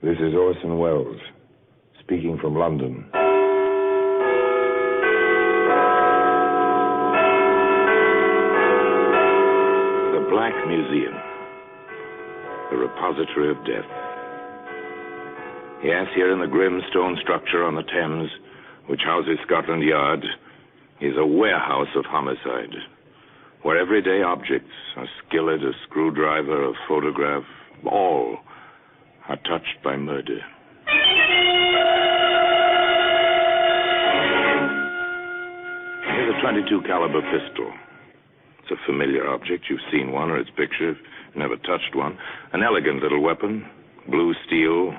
This is Orson Welles, speaking from London. The Black Museum, the repository of death. Yes, here in the grim stone structure on the Thames, which houses Scotland Yard, is a warehouse of homicide, where everyday objects, a skillet, a screwdriver, a photograph, all are touched by murder. Here's a .22 caliber pistol. It's a familiar object. You've seen one or its picture. Never touched one. An elegant little weapon, blue steel,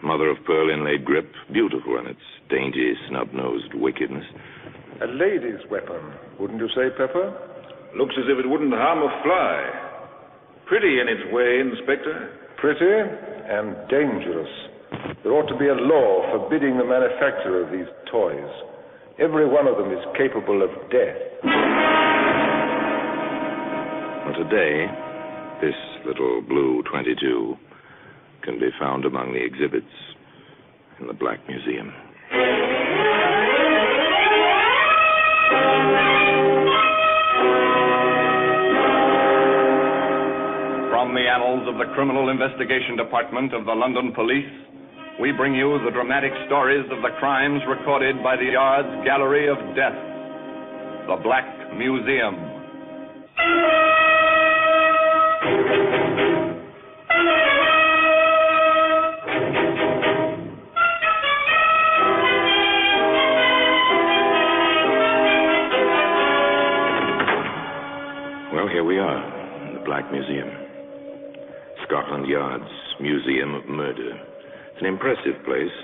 mother of pearl inlaid grip, beautiful in its dainty, snub-nosed wickedness. A lady's weapon, wouldn't you say, Pepper? Looks as if it wouldn't harm a fly. Pretty in its way, Inspector. Pretty and dangerous. There ought to be a law forbidding the manufacture of these toys. Every one of them is capable of death. Well, today, this little blue .22 can be found among the exhibits in the Black Museum. From the annals of the Criminal Investigation Department of the London Police, we bring you the dramatic stories of the crimes recorded by the Yard's Gallery of Death, the Black Museum. Well, here we are in the Black Museum. Scotland Yard's Museum of Murder. It's an impressive place,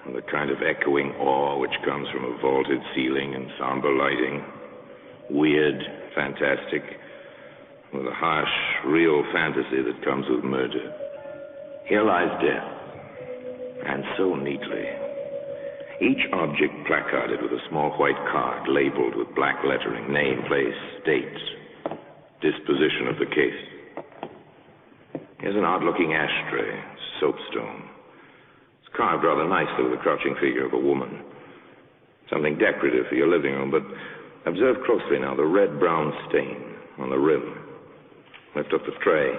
the kind of echoing awe which comes from a vaulted ceiling and somber lighting. Weird, fantastic, with a harsh, real fantasy that comes with murder. Here lies death, and so neatly. Each object placarded with a small white card labeled with black lettering, name, place, date, disposition of the case. Here's an odd-looking ashtray, soapstone. It's carved rather nicely with the crouching figure of a woman. Something decorative for your living room, but observe closely now the red-brown stain on the rim. Lift up the tray,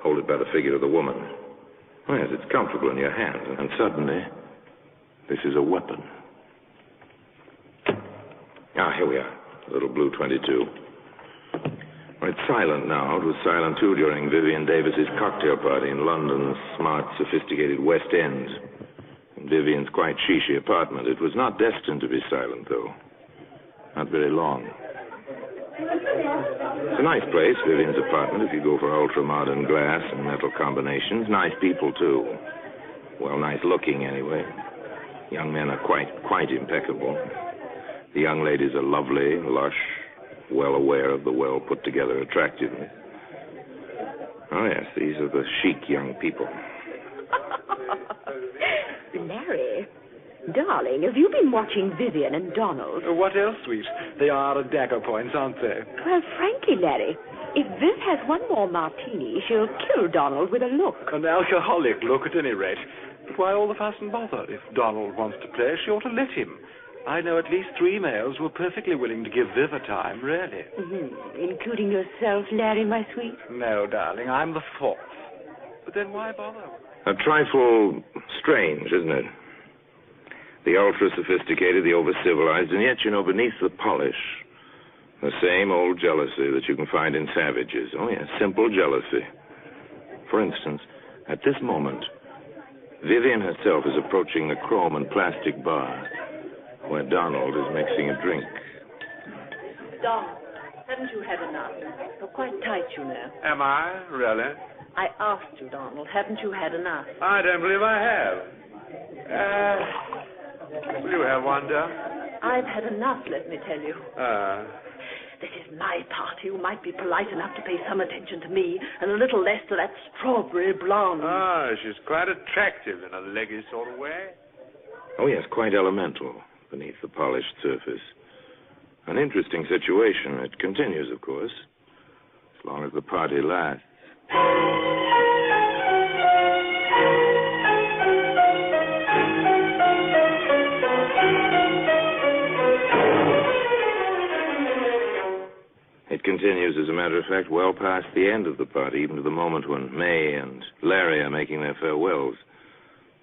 hold it by the figure of the woman. Oh, yes, it's comfortable in your hand, and suddenly, this is a weapon. Ah, here we are, the little blue .22. Well, it's silent now. It was silent, too, during Vivian Davis's cocktail party in London's smart, sophisticated West End. In Vivian's quite chic apartment. It was not destined to be silent, though. Not very long. It's a nice place, Vivian's apartment, if you go for ultra-modern glass and metal combinations. Nice people, too. Well, nice looking, anyway. Young men are quite impeccable. The young ladies are lovely, lush, well aware of the well-put-together attractiveness. Oh, yes, these are the chic young people. Larry, darling, have you been watching Vivian and Donald? What else, sweet? They are at dagger points, aren't they? Well, frankly, Larry, if Viv has one more martini, she'll kill Donald with a look. An alcoholic look, at any rate. But why all the fuss and bother? If Donald wants to play, she ought to let him. I know at least 3 males who are perfectly willing to give Viv a time, really. Mm-hmm. Including yourself, Larry, my sweet? No, darling, I'm the 4th. But then why bother? A trifle strange, isn't it? The ultra-sophisticated, the over-civilized, and yet, beneath the polish, the same old jealousy that you can find in savages. Oh, yes, simple jealousy. For instance, at this moment, Vivian herself is approaching the chrome and plastic bar where Donald is mixing a drink. Donald, haven't you had enough? You're quite tight, you know. Am I? Really? I asked you, Donald, haven't you had enough? I don't believe I have. Will you have one, dear? I've had enough, let me tell you. This is my party. You might be polite enough to pay some attention to me and a little less to that strawberry blonde. Ah, she's quite attractive in a leggy sort of way. Oh, yes, quite elemental beneath the polished surface. An interesting situation. It continues, of course, as long as the party lasts. continues, as a matter of fact, well past the end of the party, even to the moment when May and Larry are making their farewells.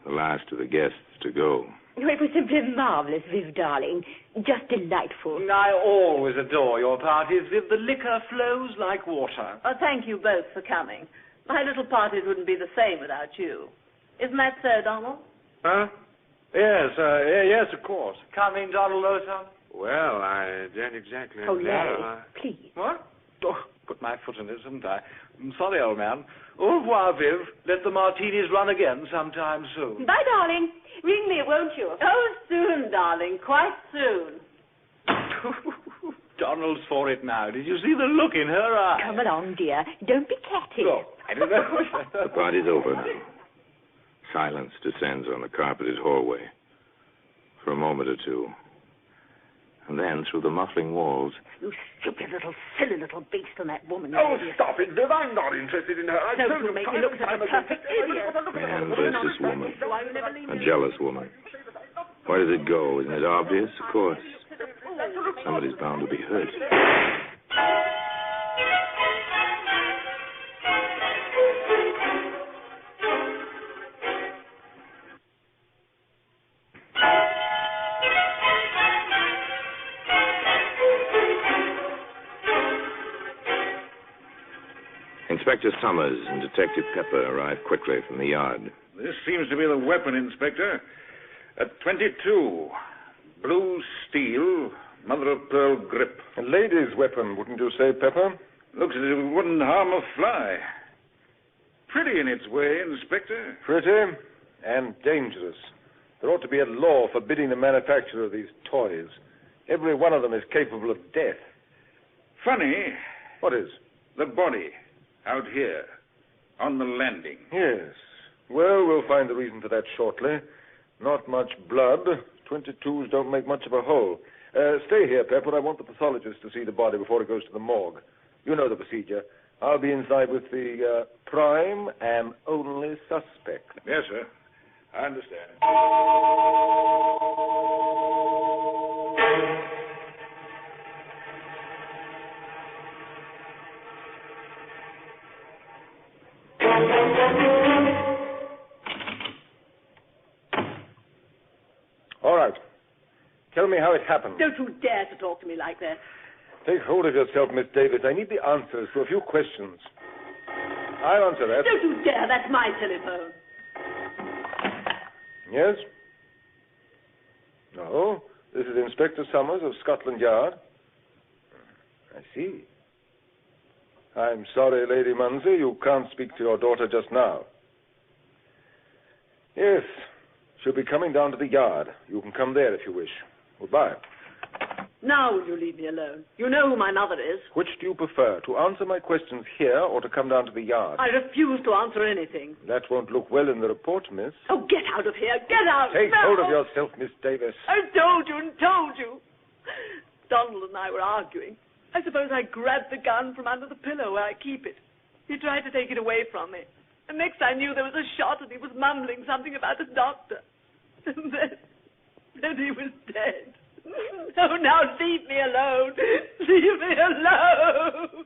The last of the guests to go. Oh, it was simply marvelous, Viv, darling. Just delightful. I always adore your parties, Viv. The liquor flows like water. Oh, thank you both for coming. My little parties wouldn't be the same without you. Isn't that so, Donald? Huh? Yes, yes, of course. Come in, Donald Lowson. Well, I don't exactly Oh, know. Larry, please. What? Oh, put my foot in it, haven't I? I'm sorry, old man. Au revoir, Viv. Let the martinis run again sometime soon. Bye, darling. Ring me, won't you? Oh, soon, darling. Quite soon. Donald's for it now. Did you see the look in her eye? Come along, dear. Don't be catty. Oh, I don't know. The party's over now. Silence descends on the carpeted hallway. For a moment or two. And then, through the muffling walls... You stupid little, silly little beast on that woman. Oh, stop it, Viv. I'm not interested in her. I No, told you you make time me look and such a time again. perfect idiot. Man versus woman. Why you never leave A me jealous woman. Where does it go? Isn't it obvious? Of course. Somebody's bound to be hurt. Inspector Summers and Detective Pepper arrived quickly from the yard. This seems to be the weapon, Inspector. A .22. Blue steel, mother-of-pearl grip. A lady's weapon, wouldn't you say, Pepper? Looks as if it wouldn't harm a fly. Pretty in its way, Inspector. Pretty and dangerous. There ought to be a law forbidding the manufacture of these toys. Every one of them is capable of death. Funny, What is? the body out here on the landing. Yes. Well, we'll find the reason for that shortly. Not much blood. 22s don't make much of a hole. Stay here, Pepper. I want the pathologist to see the body before it goes to the morgue. You know the procedure. I'll be inside with the prime and only suspect. Yes, sir. I understand. All right. Tell me how it happened. Don't you dare to talk to me like that. Take hold of yourself, Miss Davis. I need the answers to a few questions. I'll answer that. Don't you dare. That's my telephone. Yes? No. This is Inspector Summers of Scotland Yard. I see. I'm sorry, Lady Munsey, you can't speak to your daughter just now. Yes. She'll be coming down to the yard. You can come there if you wish. Goodbye. Now will you leave me alone? You know who my mother is. Which do you prefer, to answer my questions here or to come down to the yard? I refuse to answer anything. That won't look well in the report, miss. Oh, get out of here. Get out. Take now. hold of yourself, Miss Davis. I told you and told you. Donald and I were arguing. I suppose I grabbed the gun from under the pillow where I keep it. He tried to take it away from me. And next I knew there was a shot and he was mumbling something about a doctor. And then he was dead. Oh, now leave me alone. Leave me alone.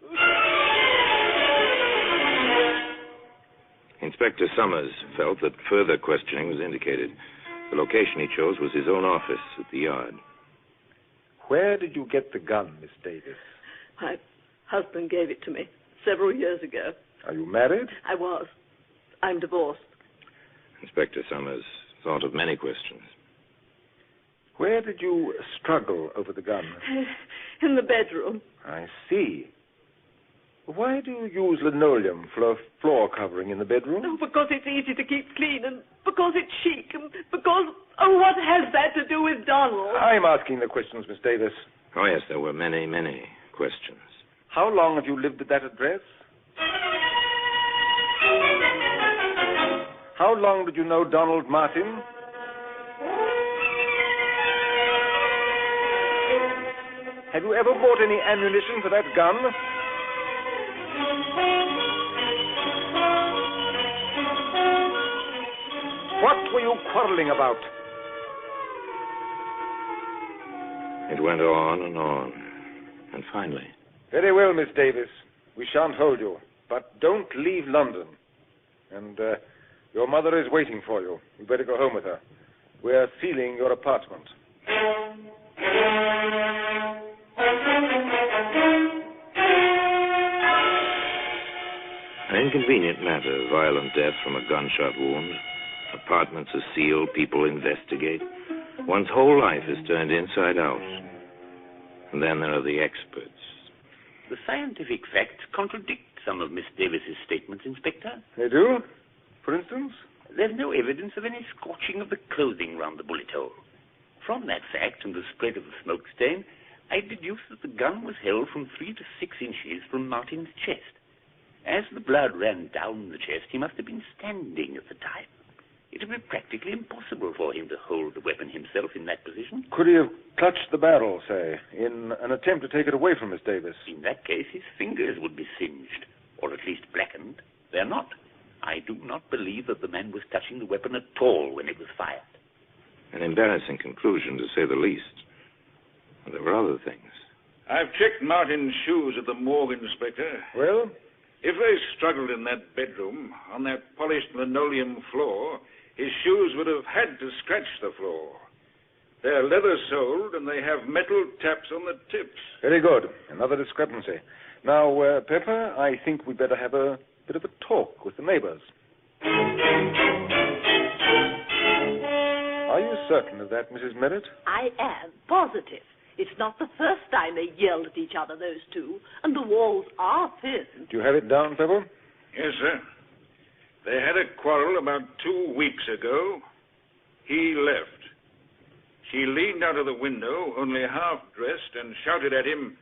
Inspector Summers felt that further questioning was indicated. The location he chose was his own office at the yard. Where did you get the gun, Miss Davis? My husband gave it to me several years ago. Are you married? I was. I'm divorced. Inspector Summers thought of many questions. Where did you struggle over the gun? In the bedroom. I see. Why do you use linoleum for a floor covering in the bedroom? Oh, because it's easy to keep clean and because it's chic and because... Oh, what has that to do with Donald? I'm asking the questions, Miss Davis. Oh, yes, there were many, many questions. How long have you lived at that address? How long did you know Donald Martin? Have you ever bought any ammunition for that gun? What were you quarreling about? It went on. And finally... Very well, Miss Davis. We shan't hold you. But don't leave London. And your mother is waiting for you. You better go home with her. We're sealing your apartment. An inconvenient matter, violent death from a gunshot wound. Apartments are sealed, people investigate. One's whole life is turned inside out. And then there are the experts. The scientific facts contradict some of Miss Davis's statements, Inspector. They do? For instance? There's no evidence of any scorching of the clothing round the bullet hole. From that fact and the spread of the smoke stain, I deduce that the gun was held from 3 to 6 inches from Martin's chest. As the blood ran down the chest, he must have been standing at the time. It would be practically impossible for him to hold the weapon himself in that position. Could he have clutched the barrel, say, in an attempt to take it away from Miss Davis? In that case, his fingers would be singed, or at least blackened. They're not. I do not believe that the man was touching the weapon at all when it was fired. An embarrassing conclusion, to say the least. There were other things. I've checked Martin's shoes at the morgue, Inspector. Well? If they struggled in that bedroom, on that polished linoleum floor, his shoes would have had to scratch the floor. They're leather-soled, and they have metal taps on the tips. Very good. Another discrepancy. Now, Pepper, I think we'd better have a bit of a talk with the neighbors. Are you certain of that, Mrs. Merritt? I am positive. It's not the first time they yelled at each other, those two, and the walls are thin. Do you have it down, Pepper? Yes, sir. They had a quarrel about 2 weeks ago. He left. She leaned out of the window, only half-dressed, and shouted at him,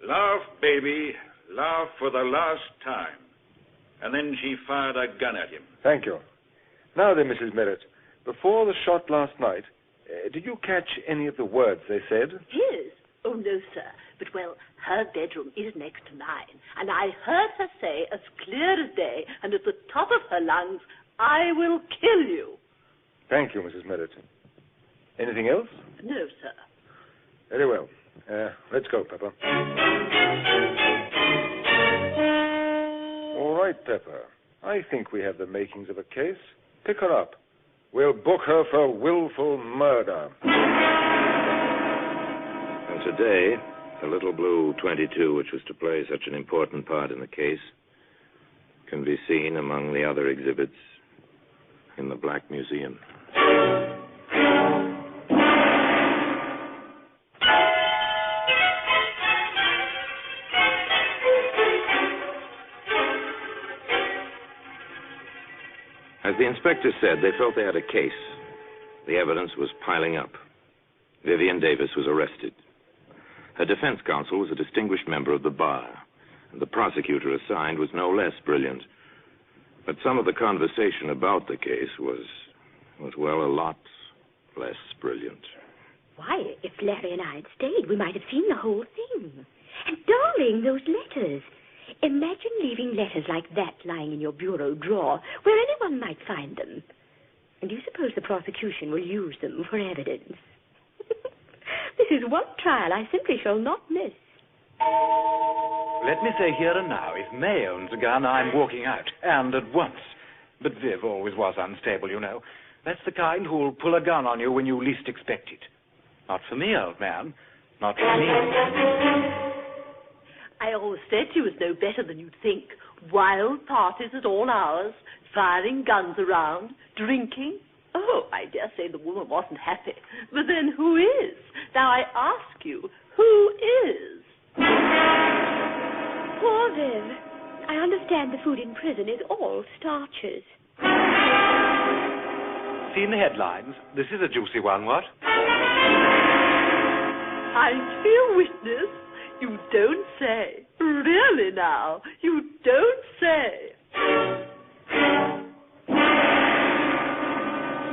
"Laugh, baby, laugh for the last time." And then she fired a gun at him. Thank you. Now then, Mrs. Merritt, before the shot last night, did you catch any of the words they said? His? Oh, no, sir. But, well, her bedroom is next to mine, and I heard her say as clear as day and at the top of her lungs, "I will kill you." Thank you, Mrs. Merritt. Anything else? No, sir. Very well. Let's go, Pepper. All right, Pepper. I think we have the makings of a case. Pick her up. We'll book her for willful murder. And today, the little blue 22, which was to play such an important part in the case, can be seen among the other exhibits in the Black Museum. As the inspector said, they felt they had a case. The evidence was piling up. Vivian Davis was arrested. Her defense counsel was a distinguished member of the bar, and the prosecutor assigned was no less brilliant. But some of the conversation about the case was well, a lot less brilliant. Why, if Larry and I had stayed, we might have seen the whole thing. And darling, those letters. Imagine leaving letters like that lying in your bureau drawer where anyone might find them. And do you suppose the prosecution will use them for evidence? This is one trial I simply shall not miss. Let me say here and now, if May owns a gun, I'm walking out, and at once. But Viv always was unstable, you know. That's the kind who'll pull a gun on you when you least expect it. Not for me, old man. Not for me. I always said she was no better than you'd think. Wild parties at all hours, firing guns around, drinking. Oh, I dare say the woman wasn't happy. But then who is? Now I ask you, who is? Poor Viv. I understand the food in prison is all starches. Seen the headlines? This is a juicy one, what? I feel witness. You don't say. Really now, you don't say.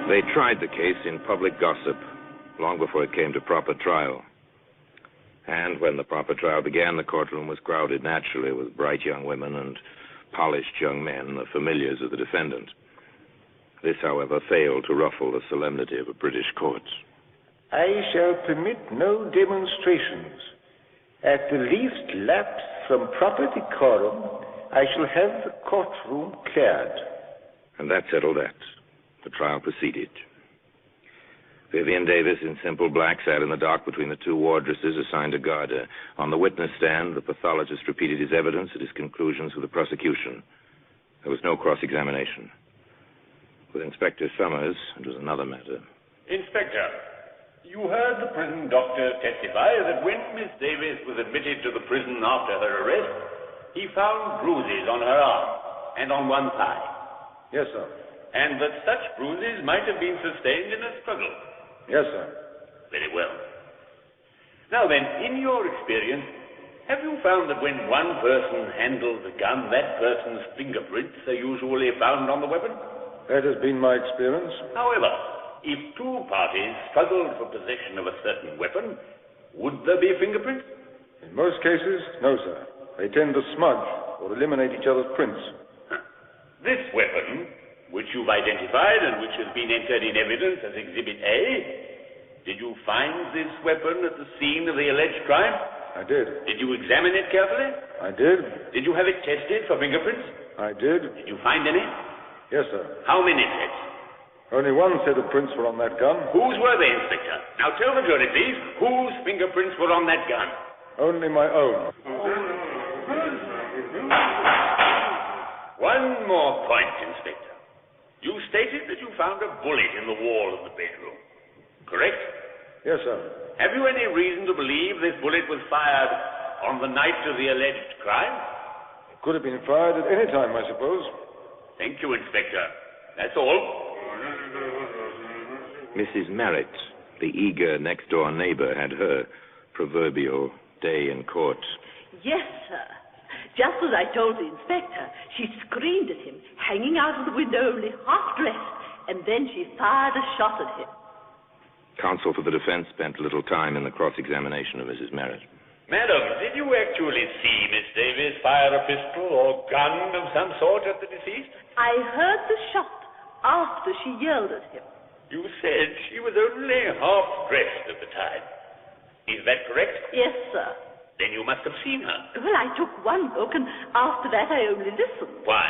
They tried the case in public gossip long before it came to proper trial. And when the proper trial began, the courtroom was crowded naturally with bright young women and polished young men, the familiars of the defendant. This, however, failed to ruffle the solemnity of a British court. I shall permit no demonstrations. At the least lapse from proper decorum, I shall have the courtroom cleared. And that settled that. The trial proceeded. Vivian Davis, in simple black, sat in the dock between the two wardresses assigned to guard her. On the witness stand, the pathologist repeated his evidence and his conclusions with the prosecution. There was no cross-examination. With Inspector Summers, it was another matter. Inspector, you heard the prison doctor testify that when Miss Davis was admitted to the prison after her arrest, he found bruises on her arm and on one thigh. Yes, sir. And that such bruises might have been sustained in a struggle. Yes, sir. Very well. Now then, in your experience, have you found that when one person handles a gun, that person's fingerprints are usually found on the weapon? That has been my experience. However, if two parties struggled for possession of a certain weapon, would there be fingerprints? In most cases, no, sir. They tend to smudge or eliminate each other's prints. This weapon, which you've identified and which has been entered in evidence as Exhibit A, did you find this weapon at the scene of the alleged crime? I did. Did you examine it carefully? I did. Did you have it tested for fingerprints? I did. Did you find any? Yes, sir. How many sets? Only one set of prints were on that gun. Whose were they, Inspector? Now tell the jury, please, whose fingerprints were on that gun? Only my own. One more point, Inspector. You stated that you found a bullet in the wall of the bedroom, correct? Yes, sir. Have you any reason to believe this bullet was fired on the night of the alleged crime? It could have been fired at any time, I suppose. Thank you, Inspector. That's all. Mrs. Merritt, the eager next-door neighbor, had her proverbial day in court. Yes, sir. Just as I told the inspector, she screamed at him, hanging out of the window only half-dressed, and then she fired a shot at him. Counsel for the defense spent little time in the cross-examination of Mrs. Merritt. Madam, did you actually see Miss Davis fire a pistol or gun of some sort at the deceased? I heard the shot after she yelled at him. You said she was only half-dressed at the time. Is that correct? Yes, sir. Then you must have seen her. Well, I took one look, and after that I only listened. Why?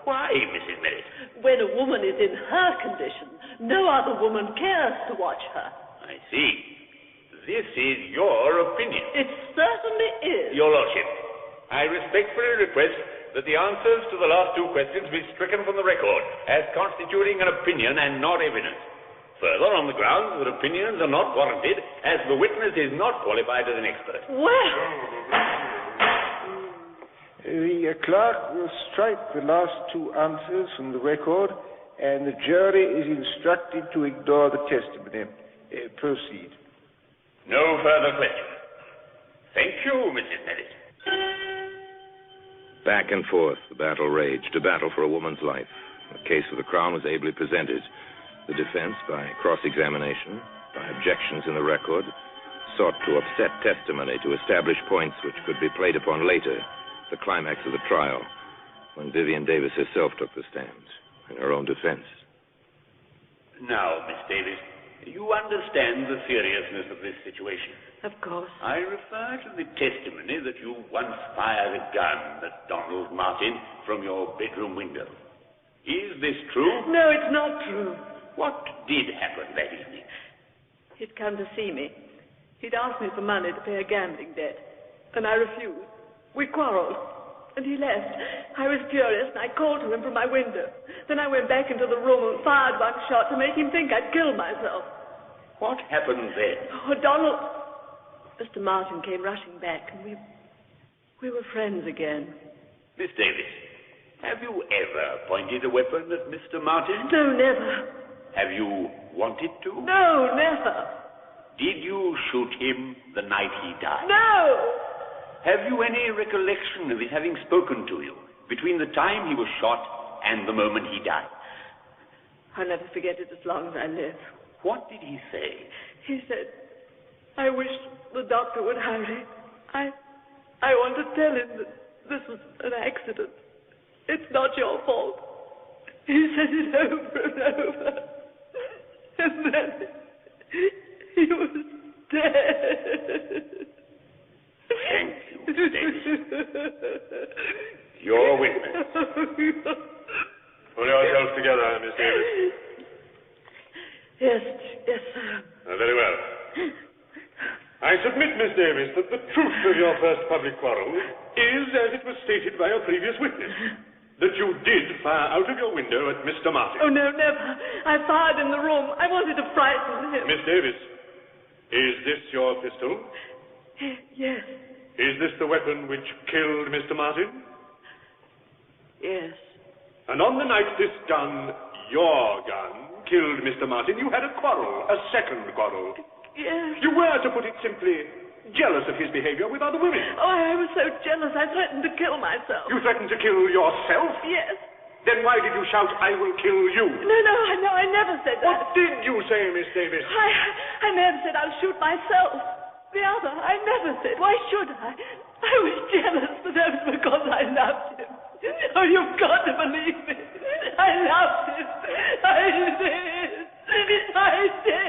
Why, Mrs. Merritt? When a woman is in her condition, no other woman cares to watch her. I see. This is your opinion. It certainly is. Your Lordship, I respectfully request that the answers to the last two questions be stricken from the record as constituting an opinion and not evidence. Further, on the grounds that opinions are not warranted, as the witness is not qualified as an expert. Well, The clerk will strike the last two answers from the record, and the jury is instructed to ignore the testimony. Proceed. No further questions. Thank you, Mrs. Merritt. Back and forth, the battle raged, a battle for a woman's life. The case of the Crown was ably presented. The defense, by cross-examination, by objections in the record, sought to upset testimony to establish points which could be played upon later, the climax of the trial, when Vivian Davis herself took the stand in her own defense. Now, Miss Davis, you understand the seriousness of this situation. of course. I refer to the testimony that you once fired a gun at Donald Martin from your bedroom window. Is this true? No, it's not true. What did happen that evening? He'd come to see me. He'd asked me for money to pay a gambling debt, and I refused. We quarreled, and he left. I was furious, and I called to him from my window. Then I went back into the room and fired one shot to make him think I'd killed myself. What happened then? Oh, Donald... Mr. Martin came rushing back, and we were friends again. Miss Davis, have you ever pointed a weapon at Mr. Martin? No, never. Have you wanted to? No, never. Did you shoot him the night he died? No! Have you any recollection of his having spoken to you between the time he was shot and the moment he died? I'll never forget it as long as I live. What did he say? He said, I wish the doctor would hurry. I want to tell him that this was an accident. It's not your fault. He said it over and over. And then he was dead. Miss Davis? Yes, sir. Very well. I submit, Miss Davis, that the truth of your first public quarrel is, as it was stated by a previous witness, that you did fire out of your window at Mr. Martin. Oh, no, never. I fired in the room. I wanted to frighten him. Miss Davis, is this your pistol? Yes. Is this the weapon which killed Mr. Martin? Yes. And on the night this gun, your gun, killed Mr. Martin, you had a quarrel, a second quarrel. Yes. You were, to put it simply, jealous of his behavior with other women. Oh, I was so jealous I threatened to kill myself. You threatened to kill yourself? Yes. Then why did you shout, "I will kill you"? No, I never said that. What did you say, Miss Davis? I never said I'll shoot myself. The other, I never said. Why should I? I was jealous, but that was because I loved him. Oh, you've got to believe me. I loved him. I did.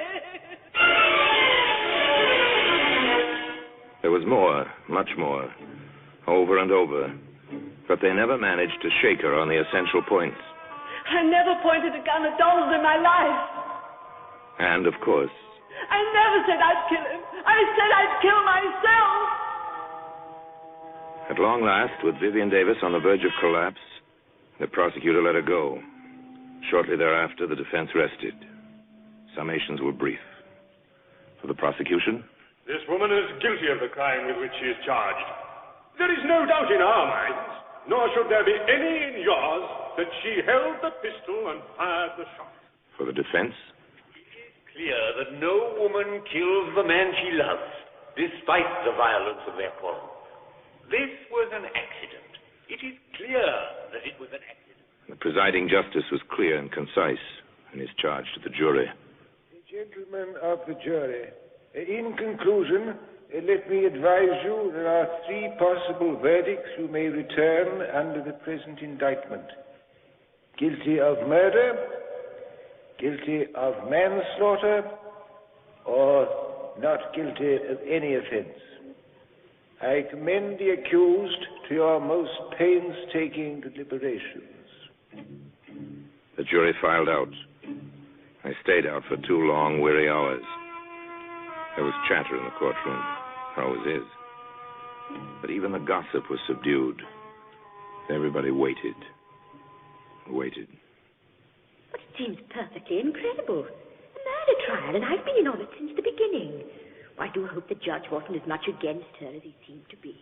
There was more, much more, over and over, but they never managed to shake her on the essential points. I never pointed a gun at Donald in my life. And, of course, I never said I'd kill him. I said I'd kill myself. at long last, with Vivian Davis on the verge of collapse, the prosecutor let her go. Shortly thereafter, the defense rested. Summations were brief. For the prosecution, this woman is guilty of the crime with which she is charged. There is no doubt in our minds, nor should there be any in yours, that she held the pistol and fired the shot. for the defense, Clear that no woman kills the man she loves, despite the violence of their quarrel. This was an accident. It is clear that it was an accident. the presiding justice was clear and concise in his charge to the jury. Gentlemen of the jury, in conclusion, let me advise you there are three possible verdicts you may return under the present indictment. Guilty of murder, guilty of manslaughter, or not guilty of any offense. I commend the accused to your most painstaking deliberations. The jury filed out. I stayed out for 2 long, weary hours. There was chatter in the courtroom. Always is. But even the gossip was subdued. Everybody waited. Waited. But it seems perfectly incredible. A murder trial, and I've been in on it since the beginning. I do hope the judge wasn't as much against her as he seemed to be.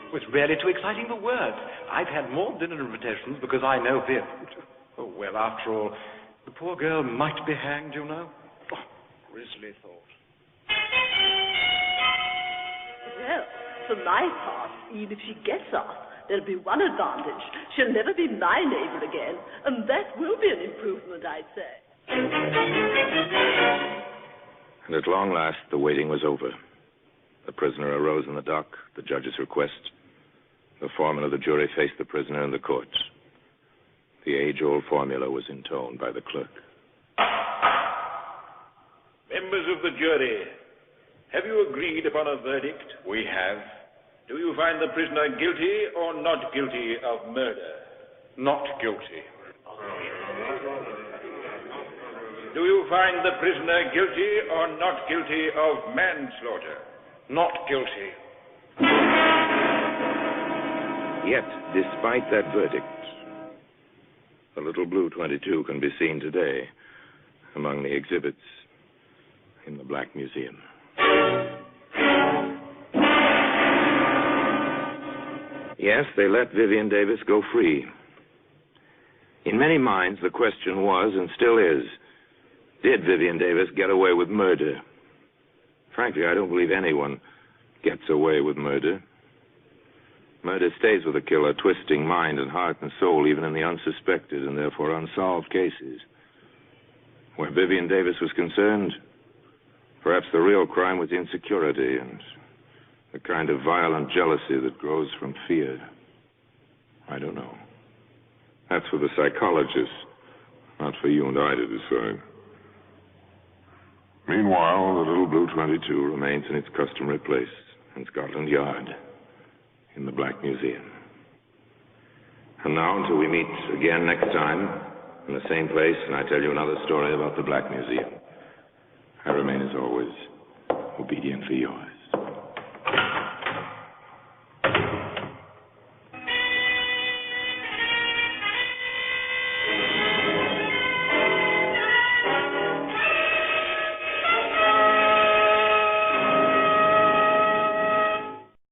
It was really too exciting for words. I've had more dinner invitations because I know Viv. Oh, well, after all, the poor girl might be hanged, you know. Oh, grisly thought. Well, for my part, even if she gets off, there'll be one advantage. She'll never be my neighbor again, and that will be an improvement, I'd say. And at long last, the waiting was over. The prisoner arose in the dock, the judge's request. The foreman of the jury faced the prisoner in the court. The age-old formula was intoned by the clerk. Members of the jury, have you agreed upon a verdict? We have. Do you find the prisoner guilty or not guilty of murder? Not guilty. Do you find the prisoner guilty or not guilty of manslaughter? Not guilty. Yet, despite that verdict, the little blue 22 can be seen today among the exhibits in the Black Museum. Yes, they let Vivian Davis go free. In many minds, the question was, and still is, did Vivian Davis get away with murder? Frankly, I don't believe anyone gets away with murder. Murder stays with a killer, twisting mind and heart and soul, even in the unsuspected and therefore unsolved cases. Where Vivian Davis was concerned, perhaps the real crime was insecurity and the kind of violent jealousy that grows from fear. I don't know. That's for the psychologists, not for you and I to decide. Meanwhile, the little blue 22 remains in its customary place in Scotland Yard, in the Black Museum. And now, until we meet again next time, in the same place, and I tell you another story about the Black Museum, I remain, as always, obedient for yours.